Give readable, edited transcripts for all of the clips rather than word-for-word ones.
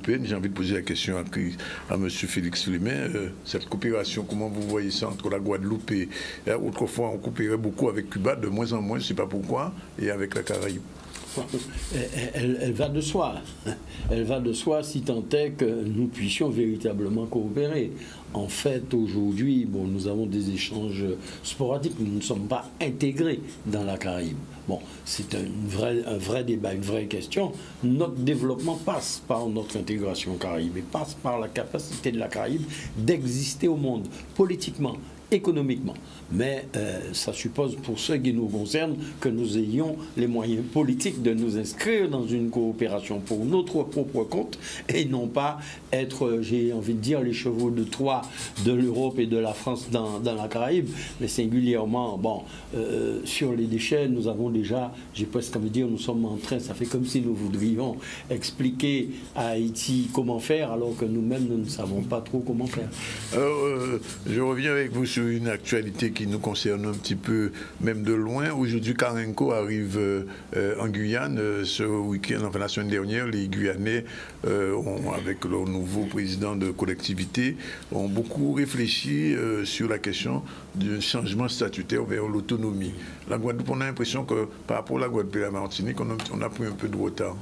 J'ai envie de poser la question à M. Félix Flemin. Cette coopération, comment vous voyez ça entre la Guadeloupe et... Autrefois, on coopérait beaucoup avec Cuba, de moins en moins, je ne sais pas pourquoi, et avec la Caraïbe. Elle va de soi. Elle va de soi si tant est que nous puissions véritablement coopérer. En fait, aujourd'hui, bon, nous avons des échanges sporadiques, nous ne sommes pas intégrés dans la Caraïbe. Bon, c'est un vrai débat, une vraie question. Notre développement passe par notre intégration Caraïbe et passe par la capacité de la Caraïbe d'exister au monde, politiquement, économiquement. Mais ça suppose, pour ce qui nous concerne, que nous ayons les moyens politiques de nous inscrire dans une coopération pour notre propre compte et non pas être, j'ai envie de dire, les chevaux de Troie de l'Europe et de la France dans la Caraïbe. Mais singulièrement, bon, sur les déchets, nous avons déjà, j'ai presque envie de dire, nous sommes en train, ça fait comme si nous voudrions expliquer à Haïti comment faire, alors que nous-mêmes, nous ne savons pas trop comment faire. Alors, je reviens avec vous sur une actualité qui nous concerne un petit peu, même de loin. Aujourd'hui, Carenco arrive en Guyane. Ce week-end, enfin la semaine dernière, les Guyanais, avec leur nouveau président de collectivité, ont beaucoup réfléchi sur la question du changement statutaire vers l'autonomie. La Guadeloupe, on a l'impression que par rapport à la Guadeloupe et la Martinique, on a pris un peu de retard.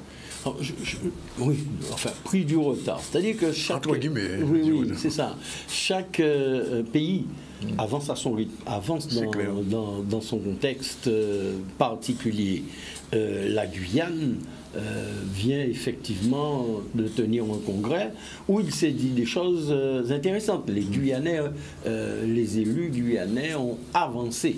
Oui, enfin, pris du retard. C'est-à-dire que chaque... Entre guillemets. Oui, c'est ça. Chaque pays avance à son rythme, avance dans son contexte particulier. La Guyane vient effectivement de tenir un congrès où il s'est dit des choses intéressantes. Les Guyanais, les élus guyanais ont avancé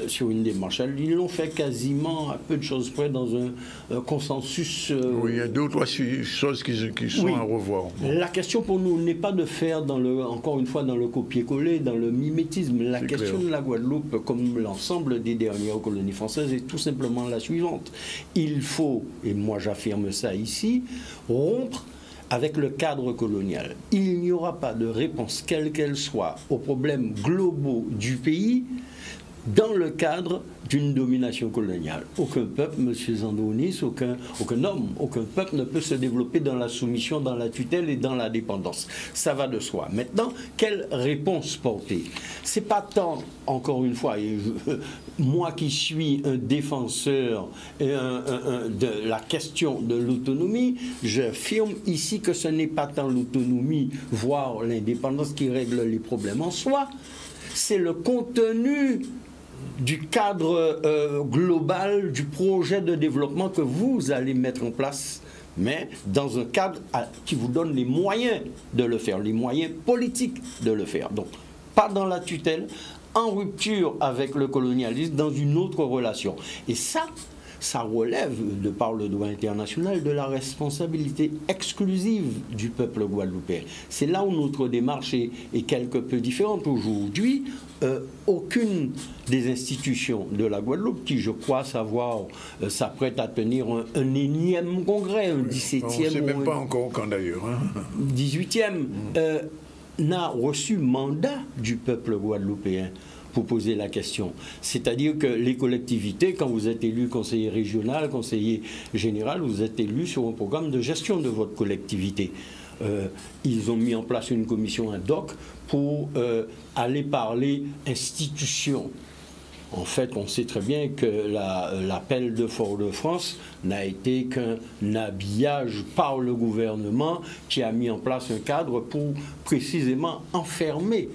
sur une démarche. Ils l'ont fait quasiment à peu de choses près dans un consensus. Oui, il y a deux ou trois choses qui sont à revoir. Bon. La question pour nous n'est pas de faire, encore une fois, dans le copier-coller, dans le mimétisme. La question de la Guadeloupe, comme l'ensemble des dernières colonies françaises, est tout simplement la suivante. Il faut, et moi j'affirme ça ici, rompre avec le cadre colonial. Il n'y aura pas de réponse, quelle qu'elle soit, aux problèmes globaux du pays dans le cadre d'une domination coloniale. Aucun peuple, M. Zandonis, aucun homme, aucun peuple ne peut se développer dans la soumission, dans la tutelle et dans la dépendance. Ça va de soi. Maintenant, quelle réponse porter? C'est pas tant, encore une fois, moi qui suis un défenseur de la question de l'autonomie, j'affirme ici que ce n'est pas tant l'autonomie, voire l'indépendance qui règle les problèmes en soi, c'est le contenu du cadre global du projet de développement que vous allez mettre en place, mais dans un cadre qui vous donne les moyens de le faire, les moyens politiques de le faire. Donc, pas dans la tutelle, en rupture avec le colonialisme, dans une autre relation. Et ça relève, de par le droit international, de la responsabilité exclusive du peuple guadeloupéen. C'est là où notre démarche est quelque peu différente. Aujourd'hui, aucune des institutions de la Guadeloupe, qui je crois savoir s'apprête à tenir un énième congrès, un 17e... On ne sait même pas encore quand d'ailleurs. 18e, n'a reçu mandat du peuple guadeloupéen pour poser la question. C'est-à-dire que les collectivités, quand vous êtes élu conseiller régional, conseiller général, vous êtes élu sur un programme de gestion de votre collectivité. Ils ont mis en place une commission ad hoc pour aller parler institutions. En fait, on sait très bien que l'appel de Fort-de-France n'a été qu'un habillage par le gouvernement qui a mis en place un cadre pour précisément enfermer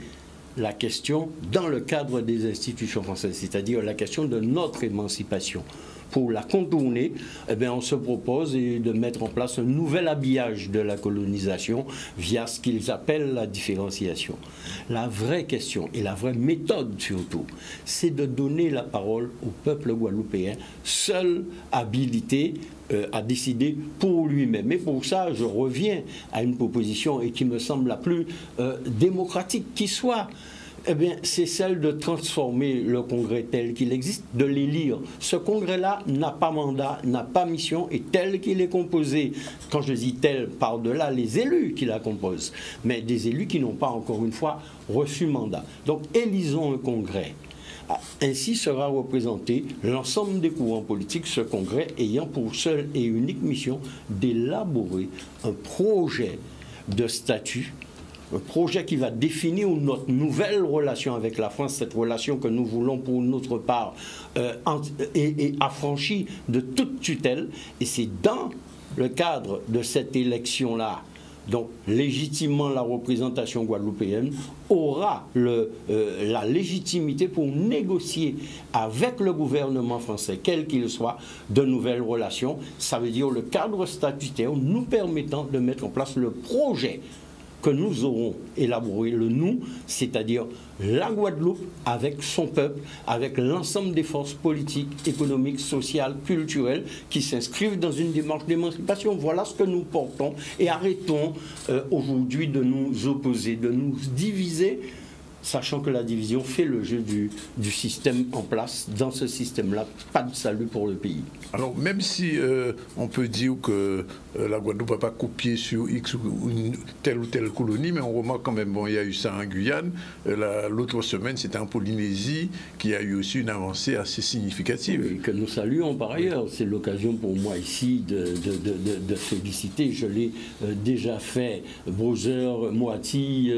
la question dans le cadre des institutions françaises, c'est-à-dire la question de notre émancipation. Pour la contourner, eh bien, on se propose de mettre en place un nouvel habillage de la colonisation via ce qu'ils appellent la différenciation. La vraie question et la vraie méthode surtout, c'est de donner la parole au peuple guadeloupéen, seul habilité à décider pour lui-même. Et pour ça, je reviens à une proposition et qui me semble la plus démocratique qui soit. Eh bien, c'est celle de transformer le congrès tel qu'il existe, de l'élire. Ce congrès-là n'a pas mandat, n'a pas mission, et tel qu'il est composé, quand je dis tel, par-delà les élus qui la composent, mais des élus qui n'ont pas, encore une fois, reçu mandat. Donc, élisons un congrès Ainsi sera représenté l'ensemble des courants politiques, ce congrès ayant pour seule et unique mission d'élaborer un projet de statut, un projet qui va définir notre nouvelle relation avec la France, cette relation que nous voulons pour notre part et affranchie de toute tutelle. Et c'est dans le cadre de cette élection-là, donc légitimement la représentation guadeloupéenne aura la légitimité pour négocier avec le gouvernement français, quel qu'il soit, de nouvelles relations. Ça veut dire le cadre statutaire nous permettant de mettre en place le projet que nous aurons élaboré, le nous, c'est-à-dire la Guadeloupe avec son peuple, avec l'ensemble des forces politiques, économiques, sociales, culturelles qui s'inscrivent dans une démarche d'émancipation. Voilà ce que nous portons et arrêtons aujourd'hui de nous opposer, de nous diviser, sachant que la division fait le jeu du système en place. Dans ce système-là, pas de salut pour le pays. Alors, même si on peut dire que la Guadeloupe n'a pas copié sur X ou telle colonie, mais on remarque quand même, bon, il y a eu ça en Guyane. L'autre semaine, c'était en Polynésie, qui a eu aussi une avancée assez significative. Et que nous saluons par ailleurs. C'est l'occasion pour moi ici de féliciter. Je l'ai déjà fait. Bowser, Moati,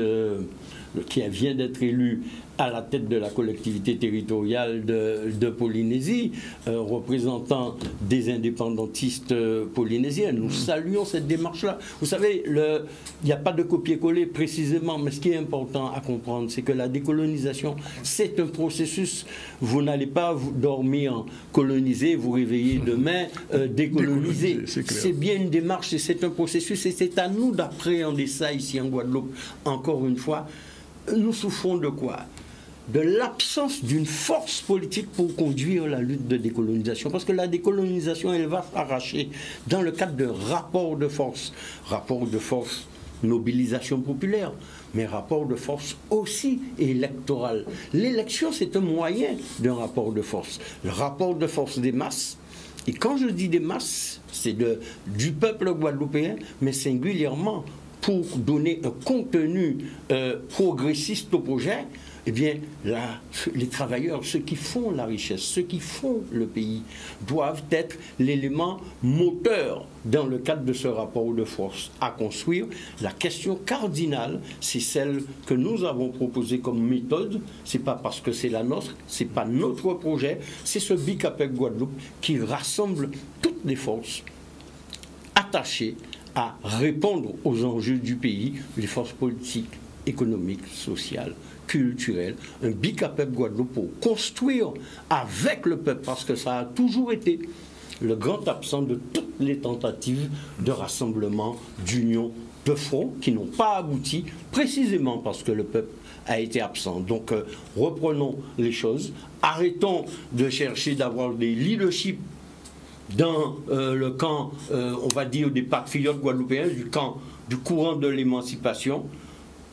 qui vient d'être élu à la tête de la collectivité territoriale de Polynésie, représentant des indépendantistes polynésiens. Nous saluons cette démarche-là. Vous savez, il n'y a pas de copier-coller précisément, mais ce qui est important à comprendre, c'est que la décolonisation, c'est un processus. Vous n'allez pas dormir colonisé, vous réveiller demain décolonisé. C'est bien une démarche, c'est un processus, et c'est à nous d'appréhender ça ici en Guadeloupe. Encore une fois, nous souffrons de quoi? De l'absence d'une force politique pour conduire la lutte de décolonisation. Parce que la décolonisation, elle va s'arracher dans le cadre de rapports de force. Rapport de force, mobilisation populaire, mais rapport de force aussi électoral. L'élection, c'est un moyen d'un rapport de force. Le rapport de force des masses. Et quand je dis des masses, c'est du peuple guadeloupéen, mais singulièrement pour donner un contenu progressiste au projet. Eh bien, les travailleurs, ceux qui font la richesse, ceux qui font le pays, doivent être l'élément moteur dans le cadre de ce rapport de force à construire. La question cardinale, c'est celle que nous avons proposée comme méthode. Ce n'est pas parce que c'est la nôtre, ce n'est pas notre projet, c'est ce BICAPEC Guadeloupe qui rassemble toutes les forces attachées à répondre aux enjeux du pays, les forces politiques, économiques, sociales, culturelles, un BICAPEC Guadeloupe pour construire avec le peuple, parce que ça a toujours été le grand absent de toutes les tentatives de rassemblement, d'union, de front, qui n'ont pas abouti, précisément parce que le peuple a été absent. Donc reprenons les choses, arrêtons de chercher d'avoir des leaderships dans le camp, on va dire, des patriotes guadeloupéens, du courant de l'émancipation,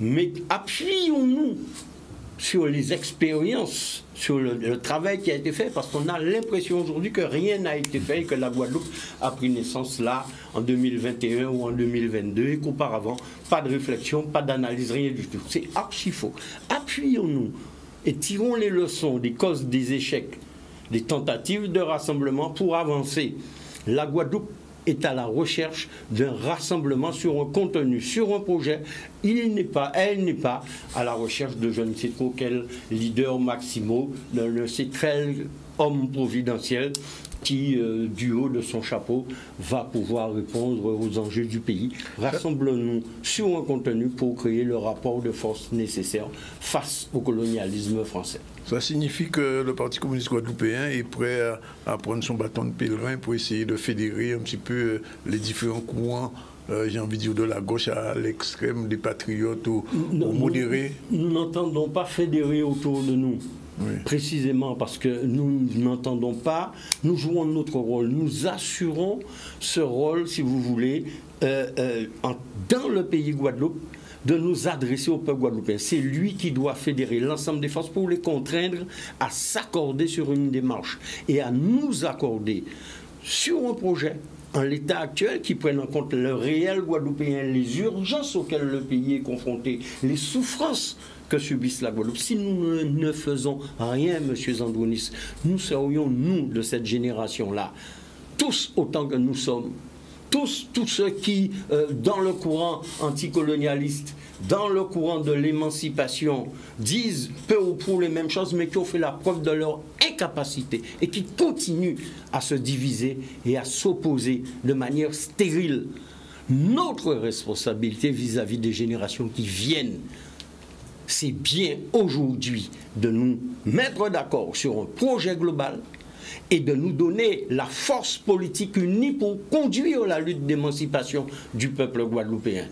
mais appuyons-nous sur les expériences, sur le travail qui a été fait, parce qu'on a l'impression aujourd'hui que rien n'a été fait et que la Guadeloupe a pris naissance là en 2021 ou en 2022 et qu'auparavant, pas de réflexion, pas d'analyse, rien du tout. C'est archi faux. Appuyons-nous et tirons les leçons des causes des échecs, des tentatives de rassemblement pour avancer. La Guadeloupe est à la recherche d'un rassemblement sur un contenu, sur un projet. Elle n'est pas à la recherche de je ne sais trop quel leader maximaux, de ne sais quel homme providentiel qui, du haut de son chapeau, va pouvoir répondre aux enjeux du pays. Rassemblons-nous sur un contenu pour créer le rapport de force nécessaire face au colonialisme français. Ça signifie que le Parti communiste guadeloupéen est prêt à prendre son bâton de pèlerin pour essayer de fédérer un petit peu les différents courants, j'ai envie de dire, de la gauche à l'extrême, des patriotes aux modérés. Nous n'entendons pas fédérer autour de nous. Oui. Précisément parce que nous n'entendons pas, nous jouons notre rôle, nous assurons ce rôle, si vous voulez, dans le pays Guadeloupe, de nous adresser au peuple guadeloupéen. C'est lui qui doit fédérer l'ensemble des forces pour les contraindre à s'accorder sur une démarche et à nous accorder sur un projet en l'état actuel qui prenne en compte le réel guadeloupéen, les urgences auxquelles le pays est confronté, les souffrances que subissent la Guadeloupe. Si nous ne faisons rien, M. Zandrounis, nous serions, nous, de cette génération-là, tous autant que nous sommes, tous ceux qui, dans le courant anticolonialiste, dans le courant de l'émancipation, disent peu ou prou les mêmes choses, mais qui ont fait la preuve de leur incapacité et qui continuent à se diviser et à s'opposer de manière stérile. Notre responsabilité vis-à-vis des générations qui viennent, c'est bien aujourd'hui de nous mettre d'accord sur un projet global et de nous donner la force politique unie pour conduire la lutte d'émancipation du peuple guadeloupéen.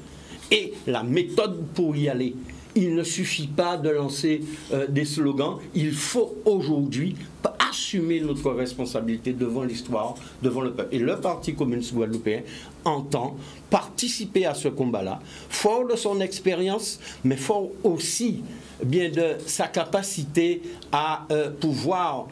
Et la méthode pour y aller, il ne suffit pas de lancer des slogans, il faut aujourd'hui assumer notre responsabilité devant l'histoire, devant le peuple. Et le Parti communiste guadeloupéen entend participer à ce combat-là, fort de son expérience, mais fort aussi bien de sa capacité à pouvoir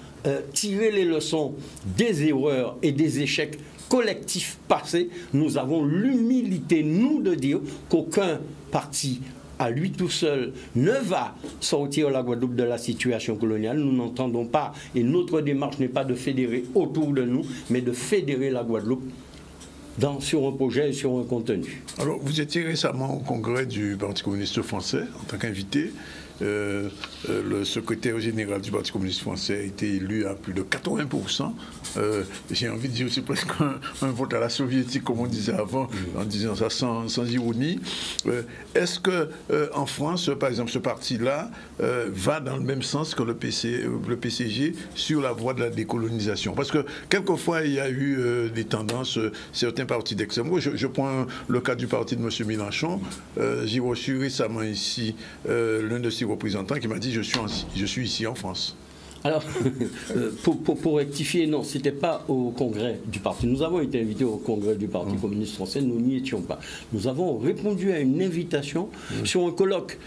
tirer les leçons des erreurs et des échecs collectifs passés. Nous avons l'humilité, nous, de dire qu'aucun parti à lui tout seul ne va sortir la Guadeloupe de la situation coloniale. Nous n'entendons pas, et notre démarche n'est pas de fédérer autour de nous, mais de fédérer la Guadeloupe sur un projet et sur un contenu. Alors, vous étiez récemment au congrès du Parti communiste français en tant qu'invité. Le secrétaire général du Parti communiste français a été élu à plus de 80%. J'ai envie de dire aussi presque un vote à la soviétique, comme on disait avant, en disant ça sans ironie. Est-ce que en France, par exemple, ce parti-là va dans le même sens que le PCG sur la voie de la décolonisation? Parce que quelquefois, il y a eu des tendances, certains partis d'extrême gauche. Je prends le cas du parti de M. Mélenchon. J'ai reçu récemment ici l'un de ses représentant qui m'a dit je suis ici en France. Alors, pour rectifier, non, ce n'était pas au congrès du parti. Nous avons été invités au congrès du Parti communiste français, nous n'y étions pas. Nous avons répondu à une invitation sur un colloque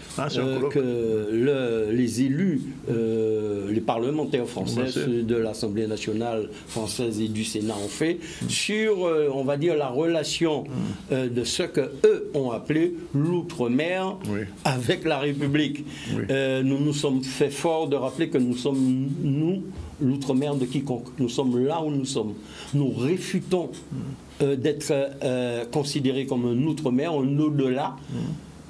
que les élus, les parlementaires français de l'Assemblée nationale française et du Sénat ont fait sur, on va dire, la relation de ce qu'eux ont appelé l'outre-mer avec la République. Nous nous sommes fait fort de rappeler que nous sommes nous, l'outre-mer de quiconque. Nous sommes là où nous sommes. Nous réfutons d'être considérés comme un outre-mer, un au-delà,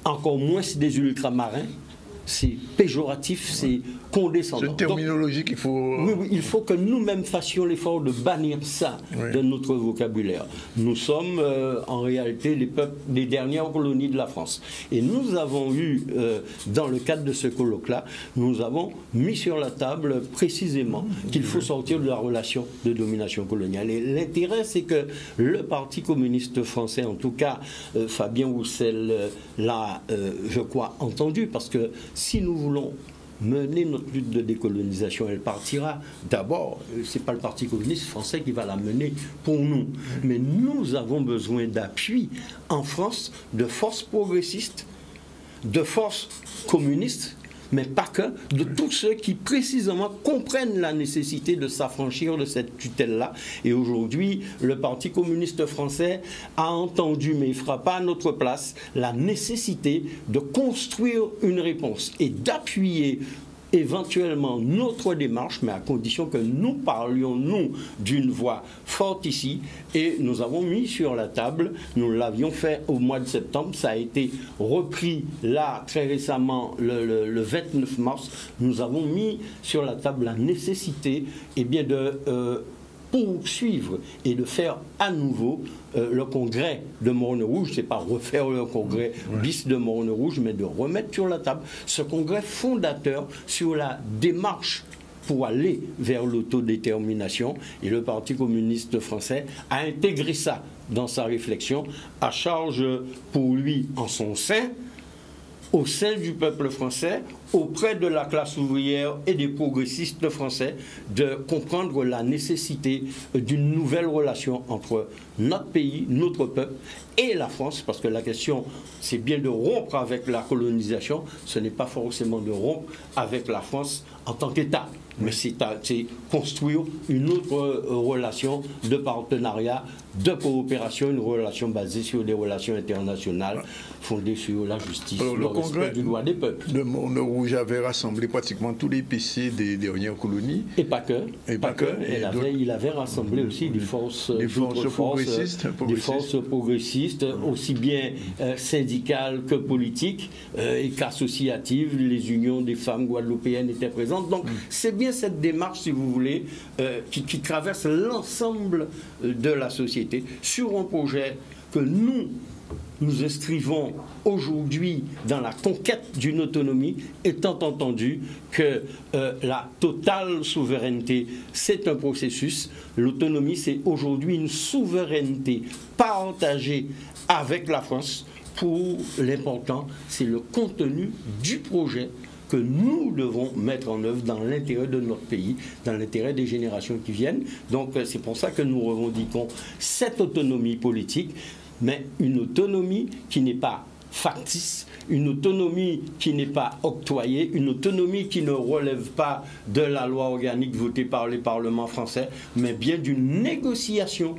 encore moins des ultramarins. C'est péjoratif, c'est condescendant. C'est une terminologie qu'il faut... Oui, il faut que nous-mêmes fassions l'effort de bannir ça de notre vocabulaire. Nous sommes en réalité les dernières colonies de la France. Et nous avons eu, dans le cadre de ce colloque-là, nous avons mis sur la table précisément qu'il faut sortir de la relation de domination coloniale. Et l'intérêt, c'est que le Parti communiste français, en tout cas Fabien Roussel l'a, je crois, entendu, parce que si nous voulons mener notre lutte de décolonisation, elle partira d'abord, ce n'est pas le Parti communiste français qui va la mener pour nous, mais nous avons besoin d'appui en France de forces progressistes, de forces communistes, mais pas que, de tous ceux qui précisément comprennent la nécessité de s'affranchir de cette tutelle-là. Et aujourd'hui, le Parti communiste français a entendu, mais il ne fera pas à notre place, la nécessité de construire une réponse et d'appuyer éventuellement notre démarche, mais à condition que nous parlions, nous, d'une voix forte ici. Et nous avons mis sur la table, nous l'avions fait au mois de septembre, ça a été repris là très récemment le 29 mars, nous avons mis sur la table la nécessité de poursuivre et de faire à nouveau le congrès de Morne-Rouge. C'est pas refaire le congrès bis de Morne-Rouge, mais de remettre sur la table ce congrès fondateur sur la démarche pour aller vers l'autodétermination. Et le Parti communiste français a intégré ça dans sa réflexion, à charge pour lui en son sein, au sein du peuple français, auprès de la classe ouvrière et des progressistes français, de comprendre la nécessité d'une nouvelle relation entre notre pays, notre peuple et la France, parce que la question, c'est bien de rompre avec la colonisation, ce n'est pas forcément de rompre avec la France en tant qu'État, mais c'est construire une autre relation de partenariat, de coopération, une relation basée sur des relations internationales, fondée sur la justice, le respect du droit des peuples. De Morne-Rouge Rouge avait rassemblé pratiquement tous les PC des dernières colonies. Et pas que. Il avait rassemblé aussi des forces progressistes, aussi bien syndicales que politiques et qu'associatives. Les unions des femmes guadeloupéennes étaient présentes. Donc c'est bien cette démarche, si vous voulez, qui traverse l'ensemble de la société sur un projet que nous inscrivons aujourd'hui dans la conquête d'une autonomie, étant entendu que la totale souveraineté, c'est un processus. L'autonomie, c'est aujourd'hui une souveraineté partagée avec la France. Pour l'important, c'est le contenu du projet que nous devons mettre en œuvre dans l'intérêt de notre pays, dans l'intérêt des générations qui viennent. Donc c'est pour ça que nous revendiquons cette autonomie politique, mais une autonomie qui n'est pas factice, une autonomie qui n'est pas octroyée, une autonomie qui ne relève pas de la loi organique votée par les parlements français, mais bien d'une négociation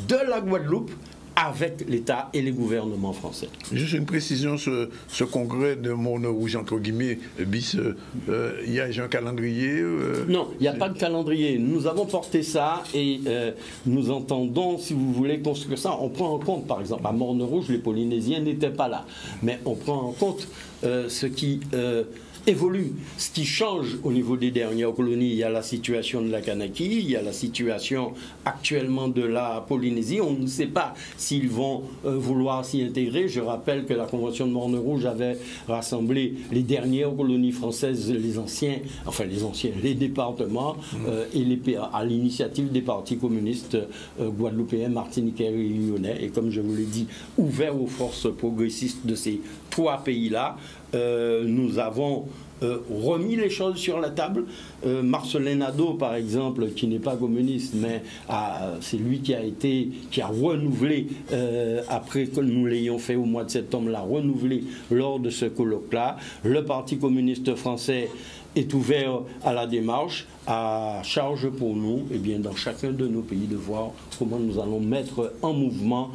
de la Guadeloupe avec l'État et les gouvernements français. Juste une précision sur ce congrès de Morne Rouge, entre guillemets, bis, il y a un calendrier Non, il n'y a pas de calendrier. Nous avons porté ça et nous entendons, si vous voulez, construire ça. On prend en compte, par exemple, à Morne Rouge, les Polynésiens n'étaient pas là. Mais on prend en compte ce qui évolue. Ce qui change au niveau des dernières colonies, il y a la situation de la Kanaki, il y a la situation actuellement de la Polynésie. On ne sait pas s'ils vont vouloir s'y intégrer. Je rappelle que la Convention de Morne Rouge avait rassemblé les dernières colonies françaises, les départements, à l'initiative des partis communistes guadeloupéens, martiniquais et réunionnais. Et comme je vous l'ai dit, ouvert aux forces progressistes de ces trois pays-là. Nous avons remis les choses sur la table. Marcelin Nadeau, par exemple, qui n'est pas communiste, mais c'est lui qui a renouvelé, après que nous l'ayons fait au mois de septembre, l'a renouvelé lors de ce colloque-là. Le Parti communiste français est ouvert à la démarche, à charge pour nous, et bien dans chacun de nos pays, de voir comment nous allons mettre en mouvement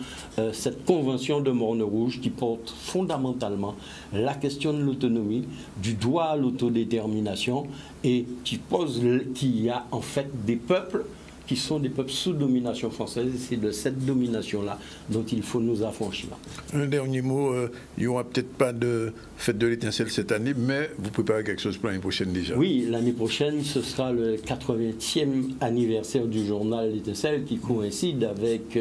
cette convention de Morne Rouge qui porte fondamentalement la question de l'autonomie, du droit à l'autodétermination et qu'il y a en fait des peuples qui sont des peuples sous domination française, et c'est de cette domination-là dont il faut nous affranchir. Un dernier mot, il n'y aura peut-être pas de fête de l'étincelle cette année, mais vous préparez quelque chose pour l'année prochaine déjà? Oui, l'année prochaine, ce sera le 80e anniversaire du journal L'Étincelle qui coïncide avec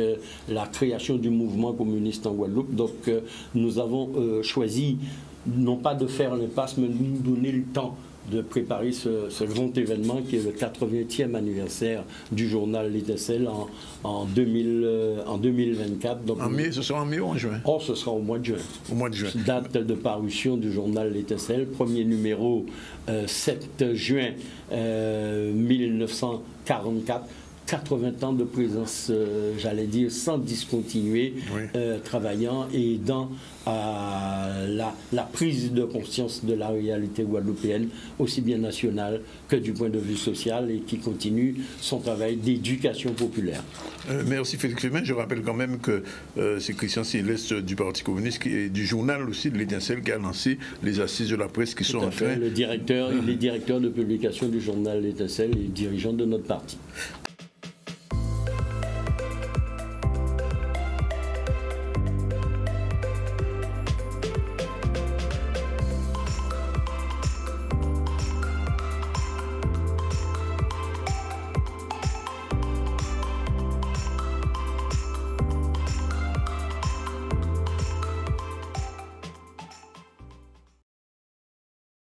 la création du mouvement communiste en Guadeloupe. Donc nous avons choisi non pas de faire l'impasse, mais de nous donner le temps de préparer ce grand événement qui est le 80e anniversaire du journal L'Étincelle en 2024. Donc, ce sera en mai ou en juin? Ce sera au mois de juin. Au mois de juin. Date de parution du journal L'Étincelle, premier numéro 7 juin 1944. 80 ans de présence, j'allais dire, sans discontinuer, travaillant et dans la prise de conscience de la réalité guadeloupéenne, aussi bien nationale que du point de vue social, et qui continue son travail d'éducation populaire. Merci Félix Fémin. Je rappelle quand même que c'est Christian Céleste du Parti communiste et du journal aussi de l'Étincelle qui a lancé les assises de la presse qui sont en train... Les directeurs de publication du journal L'Étincelle et dirigeants de notre parti.